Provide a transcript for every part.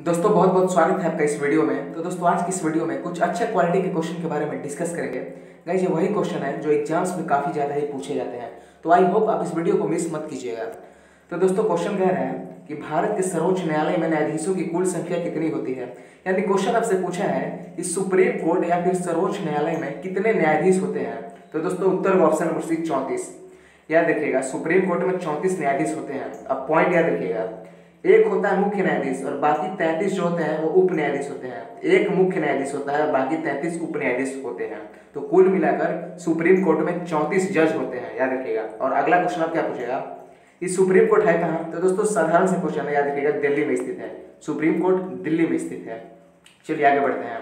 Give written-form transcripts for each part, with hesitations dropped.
दोस्तों बहुत बहुत स्वागत है आपका इस वीडियो में। तो दोस्तों आज की इस वीडियो में कुछ अच्छे क्वालिटी के क्वेश्चन के बारे में डिस्कस करेंगे। गाइस ये वही क्वेश्चन है जो एग्जाम्स में काफ़ी ज़्यादा ही पूछे जाते हैं, तो आई होप आप इस वीडियो को मिस मत कीजिएगा। तो दोस्तों क्वेश्चन कह रहा है कि भारत के सर्वोच्च न्यायालय में न्यायाधीशों की कुल संख्या कितनी होती है। यानी क्वेश्चन आपसे पूछा है कि सुप्रीम कोर्ट या फिर सर्वोच्च न्यायालय में कितने न्यायाधीश होते हैं। तो दोस्तों उत्तर का ऑप्शन नंबर सी 34। याद रखिएगा सुप्रीम कोर्ट में 34 न्यायाधीश होते हैं। अब पॉइंट याद रखिएगा, एक होता है मुख्य न्यायाधीश और बाकी 33 जो होते हैं वो उप न्यायाधीश होते हैं। एक मुख्य न्यायाधीश होता है और बाकी 33 उप न्यायाधीश होते हैं। तो कुल मिलाकर सुप्रीम कोर्ट में 34 जज होते हैं, याद रखिएगा। और अगला क्वेश्चन आप क्या पूछेगा कि सुप्रीम कोर्ट है कहाँ। तो दोस्तों साधारण से क्वेश्चन है, याद रखिएगा दिल्ली में स्थित है। सुप्रीम कोर्ट दिल्ली में स्थित है। चलिए आगे बढ़ते हैं।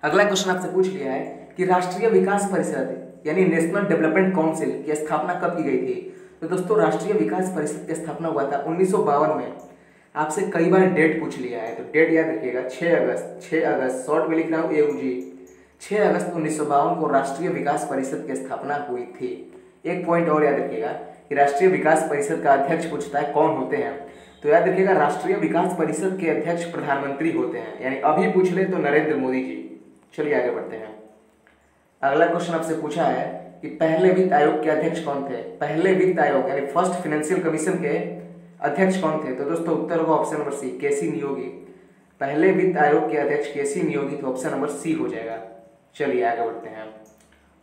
अगला क्वेश्चन आपसे पूछ लिया है कि राष्ट्रीय विकास परिषद यानी नेशनल डेवलपमेंट काउंसिल की स्थापना कब की गई थी। तो दोस्तों राष्ट्रीय विकास परिषद की स्थापना हुआ था 1952 में। आपसे कई बार डेट पूछ लिया है, तो डेट याद रखिएगा 6 अगस्त शॉर्ट में लिख रहा हूँ AUG। 6 अगस्त 1952 को राष्ट्रीय विकास परिषद की स्थापना हुई थी। एक पॉइंट और याद रखिएगा कि राष्ट्रीय विकास परिषद का अध्यक्ष पूछता है कौन होते हैं। तो याद रखिएगा राष्ट्रीय विकास परिषद के अध्यक्ष प्रधानमंत्री होते हैं, यानी अभी पूछ ले तो नरेंद्र मोदी जी। चलिए आगे बढ़ते हैं। अगला क्वेश्चन आपसे पूछा है कि पहले वित्त आयोग के अध्यक्ष कौन थे। पहले वित्त आयोग यानी फर्स्ट फाइनेंशियल कमीशन के अध्यक्ष कौन थे। तो दोस्तों उत्तर होगा ऑप्शन नंबर सी केसी नियोगी। पहले वित्त आयोग के अध्यक्ष केसी नियोगी, तो ऑप्शन नंबर सी हो जाएगा। चलिए आगे बढ़ते हैं।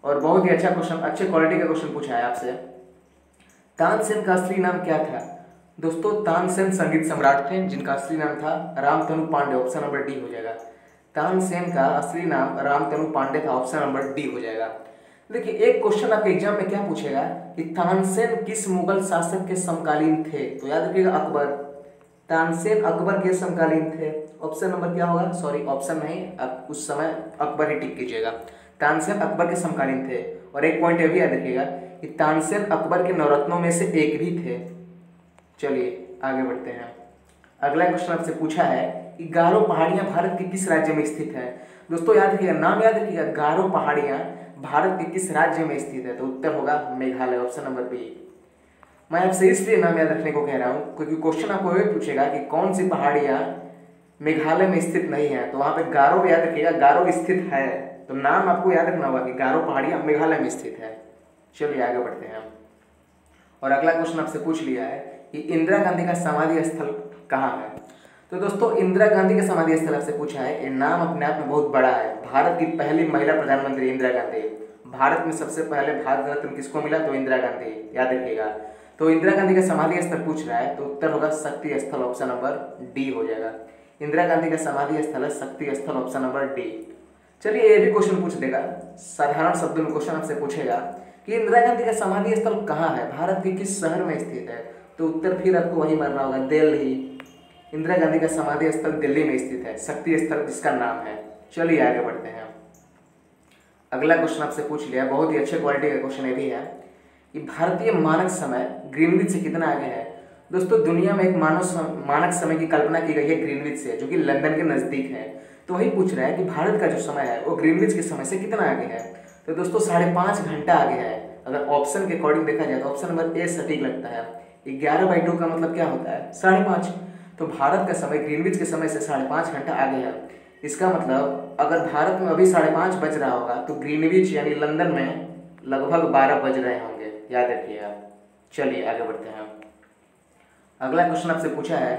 और बहुत ही अच्छा क्वेश्चन, अच्छे क्वालिटी का क्वेश्चन पूछा है आपसे। तानसेन का असली नाम क्या था। दोस्तों तानसेन संगीत सम्राट थे जिनका असली नाम था Ramtanu Pandey. Option number D हो जाएगा। तानसेन का असली नाम रामतनु पांडे था। ऑप्शन नंबर डी हो जाएगा। देखिए एक क्वेश्चन आपके एग्जाम में क्या पूछेगा कि तानसेन किस मुगल शासक के समकालीन थे। तो याद रखिएगा अकबर। तानसेन अकबर के समकालीन थे। ऑप्शन नंबर क्या होगा, सॉरी ऑप्शन नहीं, अब उस समय अकबर ही टिक कीजिएगा। तानसेन अकबर के समकालीन थे। और एक पॉइंट ये भी याद रखिएगा कि तानसेन अकबर के नवरत्नों में से एक भी थे। चलिए आगे बढ़ते हैं। अगला क्वेश्चन आपसे पूछा है कि गारो पहाड़ियां भारत के किस राज्य में स्थित है। दोस्तों याद रखिएगा, नाम याद रखिएगा, गारो पहाड़ियां भारत के किस राज्य में स्थित है। तो उत्तर होगा मेघालय। Option number B. मैं आपसे इसलिए नाम याद रखने को कह रहा हूं क्योंकि क्वेश्चन आपको ये पूछेगा कि कौन सी पहाड़ियां मेघालय में स्थित नहीं है, तो वहां पे गारो याद रखिएगा, गारो स्थित है। तो नाम आपको याद रखना होगा कि गारो पहाड़ियां मेघालय में स्थित है। चलिए आगे बढ़ते हैं। और अगला क्वेश्चन आपसे पूछ लिया है कि इंदिरा गांधी का समाधि स्थल कहाँ है। तो दोस्तों इंदिरा गांधी का समाधि स्थल आपसे पूछा है, ये नाम अपने आप में बहुत बड़ा है। भारत की पहली महिला प्रधानमंत्री इंदिरा गांधी। भारत में सबसे पहले भारत रत्न किसको मिला, तो इंदिरा गांधी, याद रखिएगा। तो इंदिरा गांधी का समाधि स्थल पूछ रहा है, तो उत्तर होगा शक्ति स्थल। ऑप्शन नंबर डी हो जाएगा। इंदिरा गांधी का समाधि स्थल है शक्ति स्थल। Option number D. चलिए ये भी क्वेश्चन पूछ देगा, साधारण शब्दों में क्वेश्चन आपसे पूछेगा कि इंदिरा गांधी का समाधि स्थल कहाँ है, भारत के किस शहर में स्थित है। तो उत्तर फिर आपको वही मानना होगा, दिल्ली। इंदिरा गांधी का समाधि स्थल दिल्ली में स्थित है, शक्ति स्थल जिसका नाम है। चलिए आगे बढ़ते हैं। अगला क्वेश्चन आपसे पूछ लिया, बहुत ही अच्छे क्वालिटी का क्वेश्चन ये भी है कि भारतीय मानक समय ग्रीनविच से कितना आगे है। दोस्तों दुनिया में एक मानक समय की कल्पना की गई है ग्रीनविच से, जो कि लंदन के नजदीक है। तो वही पूछ रहा है कि भारत का जो समय है वो ग्रीनविच के समय से कितना आगे है। तो दोस्तों 5.5 घंटा आगे है। अगर ऑप्शन के अकॉर्डिंग देखा जाए तो ऑप्शन नंबर ए सटीक लगता है। 11/2 का मतलब क्या होता है, 5.5। तो भारत का समय ग्रीनविच के समय से 5.5 घंटा आगे है। इसका मतलब अगर भारत में अभी 5.5 बज रहा होगा तो ग्रीनविच यानी लंदन में लगभग 12 बज रहे होंगे, याद रखिएगा। चलिए आगे बढ़ते हैं। अगला क्वेश्चन आपसे पूछा है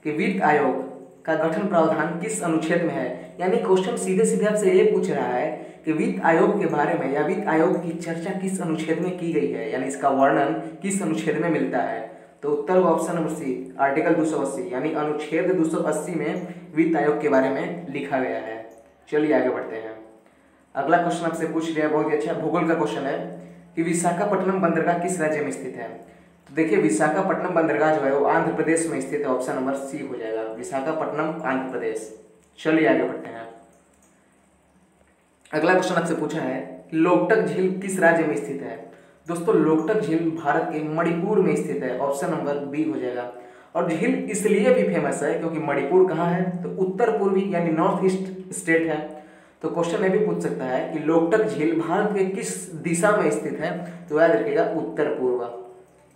कि वित्त आयोग का गठन प्रावधान किस अनुच्छेद में है। यानी क्वेश्चन सीधे सीधे आपसे ये पूछ रहा है कि वित्त आयोग के बारे में या वित्त आयोग की चर्चा किस अनुच्छेद में की गई है, यानी इसका वर्णन किस अनुच्छेद में मिलता है। तो उत्तर होगा ऑप्शन नंबर सी आर्टिकल 280, यानी अनुच्छेद 280 में वित्त आयोग के बारे में लिखा गया है। चलिए आगे बढ़ते हैं। अगला क्वेश्चन आपसे पूछ लिया, बहुत ही अच्छा भूगोल का क्वेश्चन है कि विशाखापट्टनम बंदरगाह किस राज्य में स्थित है। तो देखिए विशाखापट्टनम बंदरगाह जो है वो आंध्र प्रदेश में स्थित है। ऑप्शन नंबर सी हो जाएगा, विशाखापट्टनम आंध्र प्रदेश। चलिए आगे बढ़ते हैं। अगला क्वेश्चन आपसे पूछा है कि लोकटक झील किस राज्य में स्थित है। दोस्तों लोकटक झील भारत के मणिपुर में स्थित है। ऑप्शन नंबर बी हो जाएगा। और झील इसलिए भी फेमस है क्योंकि मणिपुर कहाँ है, तो उत्तर पूर्वी यानी नॉर्थ ईस्ट स्टेट है। तो क्वेश्चन ये भी पूछ सकता है कि लोकटक झील भारत के किस दिशा में स्थित है। तो याद रखिएगा उत्तर पूर्व।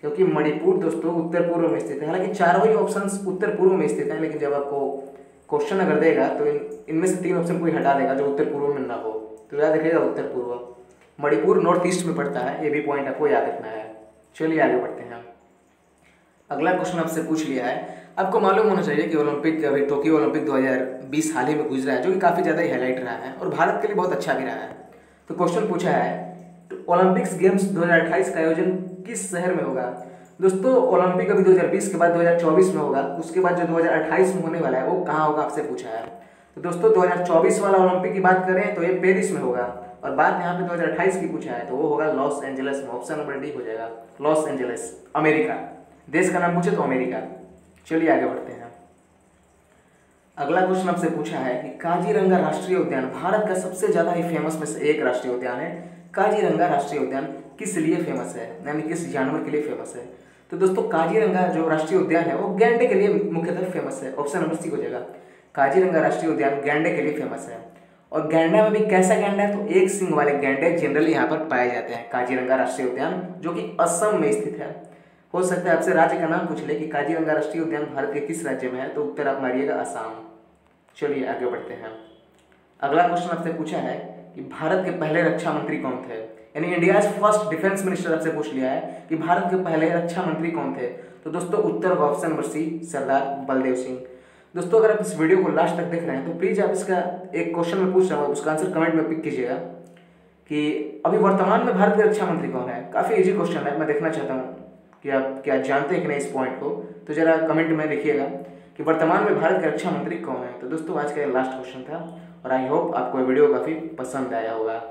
क्योंकि मणिपुर दोस्तों उत्तर पूर्व में स्थित है। हालांकि चारों ही ऑप्शंस उत्तर पूर्व में स्थित हैं, लेकिन जब आपको क्वेश्चन अगर देगा तो इनमें से 3 ऑप्शन कोई हटा देगा जो उत्तर पूर्व में ना हो। तो याद रखिएगा उत्तर पूर्व। मणिपुर नॉर्थ ईस्ट में पड़ता है, ये भी पॉइंट आपको याद रखना है। चलिए आगे बढ़ते हैं। अगला क्वेश्चन आपसे पूछ लिया है, आपको मालूम होना चाहिए कि ओलंपिक अभी टोक्यो ओलंपिक 2020 हाल ही में गुजरा है, जो कि काफ़ी ज़्यादा ही हाईलाइट रहा है और भारत के लिए बहुत अच्छा भी रहा है। तो क्वेश्चन पूछा है ओलंपिक्स गेम्स 2028 का आयोजन किस शहर में होगा। दोस्तों ओलंपिक अभी 2020 के बाद 2024 में होगा, उसके बाद जो 2028 में होने वाला है वो कहाँ होगा आपसे पूछा है। तो दोस्तों 2024 वाला ओलंपिक की बात करें तो ये पेरिस में होगा, और बात यहाँ पे 2028 की पूछा है तो वो होगा लॉस एंजल्स में। ऑप्शन नंबर डी हो जाएगा, लॉस एंजल्स, अमेरिका। देश का नाम पूछे तो अमेरिका। चलिए आगे बढ़ते हैं। अगला क्वेश्चन आपसे पूछा है कि काजीरंगा राष्ट्रीय उद्यान भारत का सबसे ज्यादा ही फेमस में से एक राष्ट्रीय उद्यान है। काजीरंगा राष्ट्रीय उद्यान किस लिए फेमस है, यानी किस जानवर के लिए फेमस है। तो दोस्तों काजीरंगा जो राष्ट्रीय उद्यान है वो गैंडे के लिए मुख्यतः फेमस है। ऑप्शन नंबर सी हो जाएगा, काजीरंगा राष्ट्रीय उद्यान गैंडे के लिए फेमस है। और गैंडा में भी कैसा गैंडा है, तो एक सिंग वाले गैंडे जनरली यहाँ पर पाए जाते हैं। काजीरंगा राष्ट्रीय उद्यान जो कि असम में स्थित है। हो सकता है आपसे राज्य का नाम पूछ ले कि काजीरंगा राष्ट्रीय उद्यान भारत के किस राज्य में है, तो उत्तर आप मारिएगा असम। चलिए आगे बढ़ते हैं। अगला क्वेश्चन आपसे पूछा है कि भारत के पहले रक्षा मंत्री कौन थे, यानी इंडियाज फर्स्ट डिफेंस मिनिस्टर आपसे पूछ लिया है कि भारत के पहले रक्षा मंत्री कौन थे। तो दोस्तों उत्तर होगा ऑप्शन नंबर सी, सरदार बलदेव सिंह। दोस्तों अगर आप इस वीडियो को लास्ट तक देख रहे हैं तो प्लीज आप इसका एक क्वेश्चन में पूछ रहा हूँ, उसका आंसर कमेंट में पिक कीजिएगा कि अभी वर्तमान में भारत के रक्षा मंत्री कौन है। काफी इजी क्वेश्चन है, मैं देखना चाहता हूँ कि आप क्या जानते हैं कि नहीं इस पॉइंट को। तो जरा कमेंट में लिखिएगा कि वर्तमान में भारत के रक्षा मंत्री कौन है। तो दोस्तों आज का ये लास्ट क्वेश्चन था और आई होप आपको ये वीडियो काफ़ी पसंद आया होगा।